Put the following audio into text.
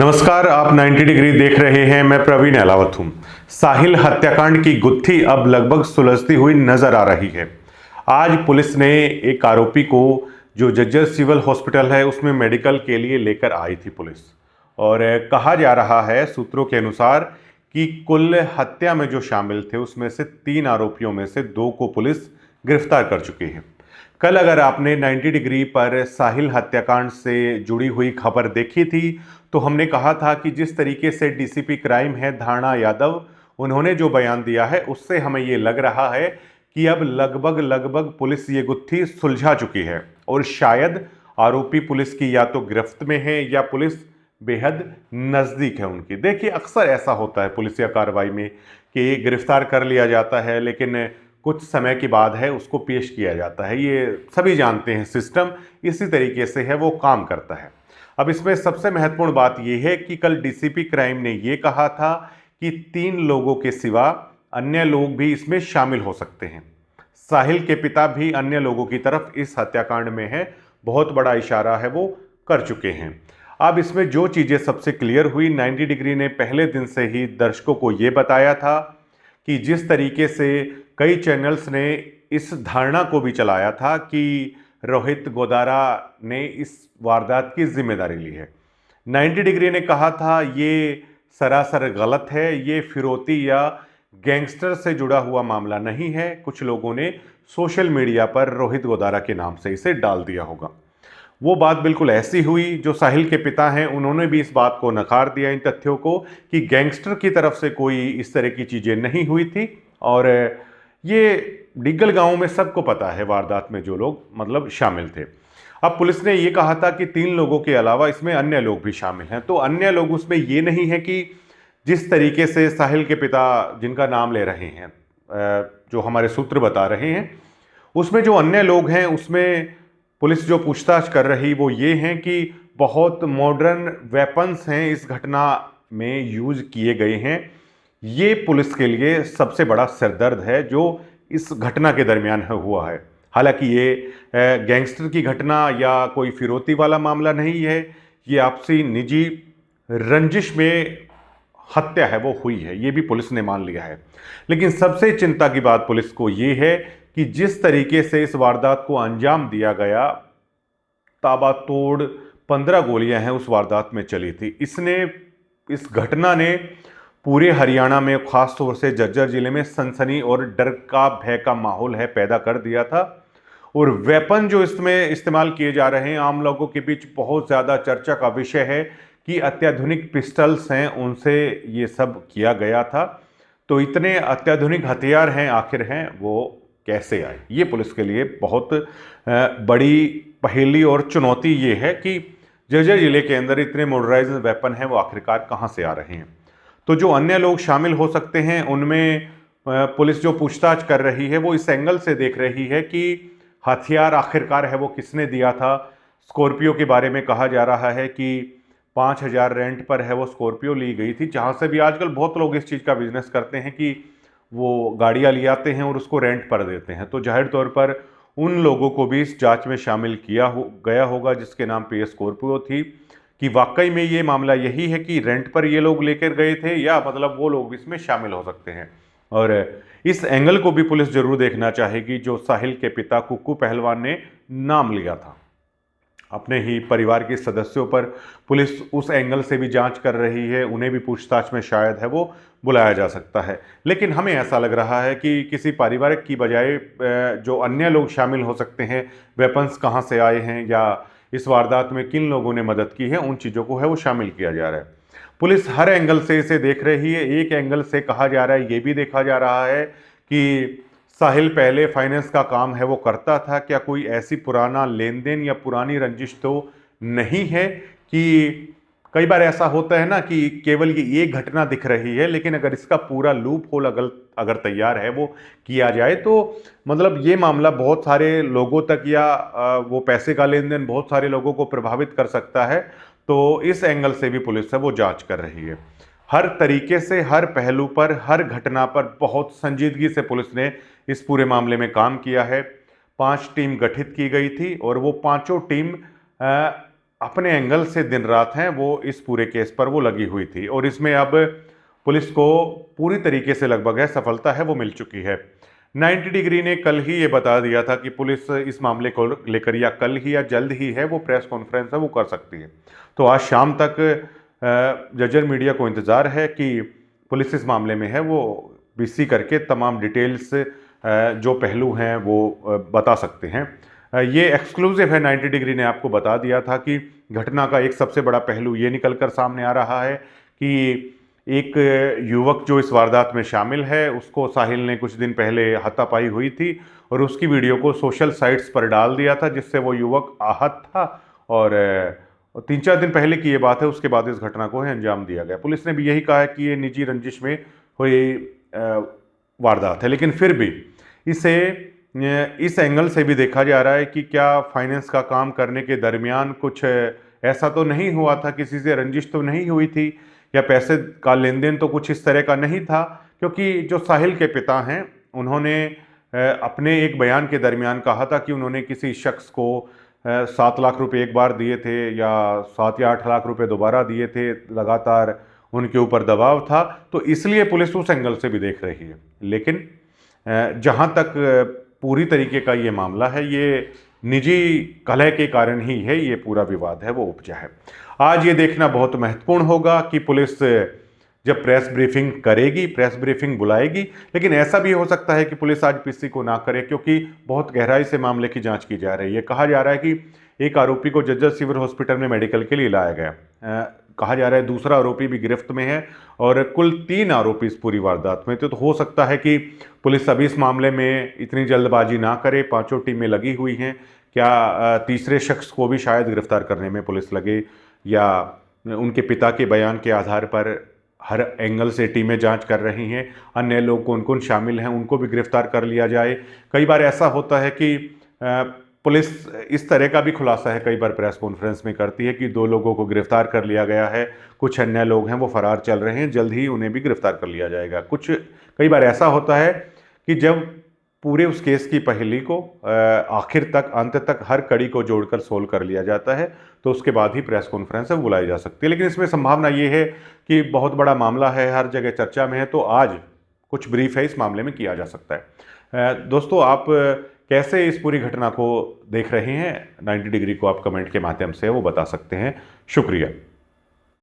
नमस्कार, आप 90 डिग्री देख रहे हैं। मैं प्रवीण अहलावत हूं। साहिल हत्याकांड की गुत्थी अब लगभग सुलझती हुई नजर आ रही है। आज पुलिस ने एक आरोपी को जो जज्जर सिविल हॉस्पिटल है उसमें मेडिकल के लिए लेकर आई थी पुलिस। और कहा जा रहा है सूत्रों के अनुसार कि कुल हत्या में जो शामिल थे उसमें से 3 आरोपियों में से 2 को पुलिस गिरफ्तार कर चुकी है। कल अगर आपने 90 डिग्री पर साहिल हत्याकांड से जुड़ी हुई खबर देखी थी तो हमने कहा था कि जिस तरीके से डीसीपी क्राइम है धारणा यादव, उन्होंने जो बयान दिया है उससे हमें ये लग रहा है कि अब लगभग पुलिस ये गुत्थी सुलझा चुकी है और शायद आरोपी पुलिस की या तो गिरफ्त में है या पुलिस बेहद नज़दीक है उनकी। देखिए, अक्सर ऐसा होता है पुलिसिया कार्रवाई में कि गिरफ्तार कर लिया जाता है लेकिन कुछ समय के बाद है उसको पेश किया जाता है। ये सभी जानते हैं, सिस्टम इसी तरीके से है, वो काम करता है। अब इसमें सबसे महत्वपूर्ण बात यह है कि कल डीसीपी क्राइम ने यह कहा था कि 3 लोगों के सिवा अन्य लोग भी इसमें शामिल हो सकते हैं। साहिल के पिता भी अन्य लोगों की तरफ इस हत्याकांड में है, बहुत बड़ा इशारा है वो कर चुके हैं। अब इसमें जो चीज़ें सबसे क्लियर हुई, 90 डिग्री ने पहले दिन से ही दर्शकों को ये बताया था कि जिस तरीके से कई चैनल्स ने इस धारणा को भी चलाया था कि रोहित गोदारा ने इस वारदात की जिम्मेदारी ली है। 90 डिग्री ने कहा था ये सरासर गलत है, ये फिरौती या गैंगस्टर से जुड़ा हुआ मामला नहीं है। कुछ लोगों ने सोशल मीडिया पर रोहित गोदारा के नाम से इसे डाल दिया होगा। वो बात बिल्कुल ऐसी हुई। जो साहिल के पिता हैं उन्होंने भी इस बात को नकार दिया, इन तथ्यों को, कि गैंगस्टर की तरफ से कोई इस तरह की चीज़ें नहीं हुई थी। और ये डिग्गल गांव में सबको पता है वारदात में जो लोग मतलब शामिल थे। अब पुलिस ने ये कहा था कि 3 लोगों के अलावा इसमें अन्य लोग भी शामिल हैं। तो अन्य लोग उसमें ये नहीं है कि जिस तरीके से साहिल के पिता जिनका नाम ले रहे हैं, जो हमारे सूत्र बता रहे हैं, उसमें जो अन्य लोग हैं उसमें पुलिस जो पूछताछ कर रही वो ये हैं कि बहुत मॉडर्न वेपन्स हैं इस घटना में यूज किए गए हैं। ये पुलिस के लिए सबसे बड़ा सिरदर्द है जो इस घटना के दरमियान हुआ है। हालांकि ये गैंगस्टर की घटना या कोई फिरौती वाला मामला नहीं है, ये आपसी निजी रंजिश में हत्या है वो हुई है, ये भी पुलिस ने मान लिया है। लेकिन सबसे चिंता की बात पुलिस को ये है कि जिस तरीके से इस वारदात को अंजाम दिया गया, ताबड़तोड़ 15 गोलियां हैं उस वारदात में चली थी। इस घटना ने पूरे हरियाणा में, खास तौर से जज्जर जिले में सनसनी और डर का भय का माहौल है पैदा कर दिया था। और वेपन जो इसमें इस्तेमाल किए जा रहे हैं आम लोगों के बीच बहुत ज़्यादा चर्चा का विषय है कि अत्याधुनिक पिस्टल्स हैं, उनसे ये सब किया गया था। तो इतने अत्याधुनिक हथियार हैं, आखिर हैं वो कैसे आए? ये पुलिस के लिए बहुत बड़ी पहेली और चुनौती ये है कि जज्जर जिले के अंदर इतने मोटराइज्ड वेपन हैं वो आखिरकार कहाँ से आ रहे हैं। तो जो अन्य लोग शामिल हो सकते हैं उनमें पुलिस जो पूछताछ कर रही है वो इस एंगल से देख रही है कि हथियार आखिरकार है वो किसने दिया था। स्कॉर्पियो के बारे में कहा जा रहा है कि 5,000 रेंट पर है वो स्कॉर्पियो ली गई थी, जहाँ से भी आजकल बहुत लोग इस चीज़ का बिजनेस करते हैं कि वो गाड़ियाँ ले आते हैं और उसको रेंट पर देते हैं। तो जाहिर तौर पर उन लोगों को भी इस जांच में शामिल गया होगा जिसके नाम पे ये स्कॉर्पियो थी, कि वाकई में ये मामला यही है कि रेंट पर ये लोग लेकर गए थे या मतलब वो लोग इसमें शामिल हो सकते हैं। और इस एंगल को भी पुलिस जरूर देखना चाहेगी जो साहिल के पिता कुक्कू पहलवान ने नाम लिया था। अपने ही परिवार के सदस्यों पर पुलिस उस एंगल से भी जांच कर रही है, उन्हें भी पूछताछ में शायद है वो बुलाया जा सकता है। लेकिन हमें ऐसा लग रहा है कि किसी पारिवारिक की बजाय जो अन्य लोग शामिल हो सकते हैं, वेपन्स कहाँ से आए हैं या इस वारदात में किन लोगों ने मदद की है, उन चीज़ों को है वो शामिल किया जा रहा है। पुलिस हर एंगल से इसे देख रही है। एक एंगल से कहा जा रहा है, ये भी देखा जा रहा है कि साहिल पहले फाइनेंस का काम है वो करता था, क्या कोई ऐसी पुराना लेन देन या पुरानी रंजिश तो नहीं है कि कई बार ऐसा होता है ना कि केवल ये एक घटना दिख रही है लेकिन अगर इसका पूरा लूप होल अगर तैयार है वो किया जाए तो मतलब ये मामला बहुत सारे लोगों तक या वो पैसे का लेन देन बहुत सारे लोगों को प्रभावित कर सकता है। तो इस एंगल से भी पुलिस है वो जांच कर रही है। हर तरीके से, हर पहलू पर, हर घटना पर बहुत संजीदगी से पुलिस ने इस पूरे मामले में काम किया है। 5 टीम गठित की गई थी और वो पांचों टीम अपने एंगल से दिन रात हैं वो इस पूरे केस पर वो लगी हुई थी और इसमें अब पुलिस को पूरी तरीके से लगभग है सफलता है वो मिल चुकी है। 90 डिग्री ने कल ही ये बता दिया था कि पुलिस इस मामले को लेकर या कल ही या जल्द ही है वो प्रेस कॉन्फ्रेंस है वो कर सकती है। तो आज शाम तक जर्जर मीडिया को इंतज़ार है कि पुलिस इस मामले में है वो बीसी करके तमाम डिटेल्स जो पहलू हैं वो बता सकते हैं। ये एक्सक्लूसिव है, 90 डिग्री ने आपको बता दिया था कि घटना का एक सबसे बड़ा पहलू ये निकल कर सामने आ रहा है कि एक युवक जो इस वारदात में शामिल है उसको साहिल ने कुछ दिन पहले हाथापाई हुई थी और उसकी वीडियो को सोशल साइट्स पर डाल दिया था जिससे वो युवक आहत था और 3-4 दिन पहले की ये बात है, उसके बाद इस घटना को है अंजाम दिया गया। पुलिस ने भी यही कहा है कि ये निजी रंजिश में हुई वारदात है, लेकिन फिर भी इसे इस एंगल से भी देखा जा रहा है कि क्या फाइनेंस का काम करने के दरमियान कुछ ऐसा तो नहीं हुआ था, किसी से रंजिश तो नहीं हुई थी या पैसे का लेन देन तो कुछ इस तरह का नहीं था, क्योंकि जो साहिल के पिता हैं उन्होंने अपने एक बयान के दरमियान कहा था कि उन्होंने किसी शख्स को 7 लाख रुपए एक बार दिए थे या 7 या 8 लाख रुपए दोबारा दिए थे, लगातार उनके ऊपर दबाव था, तो इसलिए पुलिस उस एंगल से भी देख रही है। लेकिन जहां तक पूरी तरीके का ये मामला है, ये निजी कलह के कारण ही है ये पूरा विवाद है वो उपजा है। आज ये देखना बहुत महत्वपूर्ण होगा कि पुलिस जब प्रेस ब्रीफिंग करेगी, प्रेस ब्रीफिंग बुलाएगी, लेकिन ऐसा भी हो सकता है कि पुलिस आज पीसी को ना करे क्योंकि बहुत गहराई से मामले की जांच की जा रही है। कहा जा रहा है कि एक आरोपी को जर्जर सिविल हॉस्पिटल में मेडिकल के लिए लाया गया, कहा जा रहा है दूसरा आरोपी भी गिरफ्त में है और कुल 3 आरोपी इस पूरी वारदात में। तो हो सकता है कि पुलिस अभी इस मामले में इतनी जल्दबाजी ना करे, 5 टीमें लगी हुई हैं, क्या तीसरे शख्स को भी शायद गिरफ्तार करने में पुलिस लगे या उनके पिता के बयान के आधार पर हर एंगल से टीमें जांच कर रही हैं, अन्य लोग कौन कौन शामिल हैं उनको भी गिरफ्तार कर लिया जाए। कई बार ऐसा होता है कि पुलिस इस तरह का भी खुलासा है कई बार प्रेस कॉन्फ्रेंस में करती है कि 2 लोगों को गिरफ्तार कर लिया गया है, कुछ अन्य लोग हैं वो फरार चल रहे हैं, जल्द ही उन्हें भी गिरफ्तार कर लिया जाएगा। कई बार ऐसा होता है कि जब पूरे उस केस की पहेली को आखिर तक, अंत तक हर कड़ी को जोड़कर सोल्व कर लिया जाता है तो उसके बाद ही प्रेस कॉन्फ्रेंस बुलाई जा सकती है। लेकिन इसमें संभावना ये है कि बहुत बड़ा मामला है, हर जगह चर्चा में है, तो आज कुछ ब्रीफ है इस मामले में किया जा सकता है। दोस्तों, आप कैसे इस पूरी घटना को देख रहे हैं, 90 डिग्री को आप कमेंट के माध्यम से वो बता सकते हैं। शुक्रिया।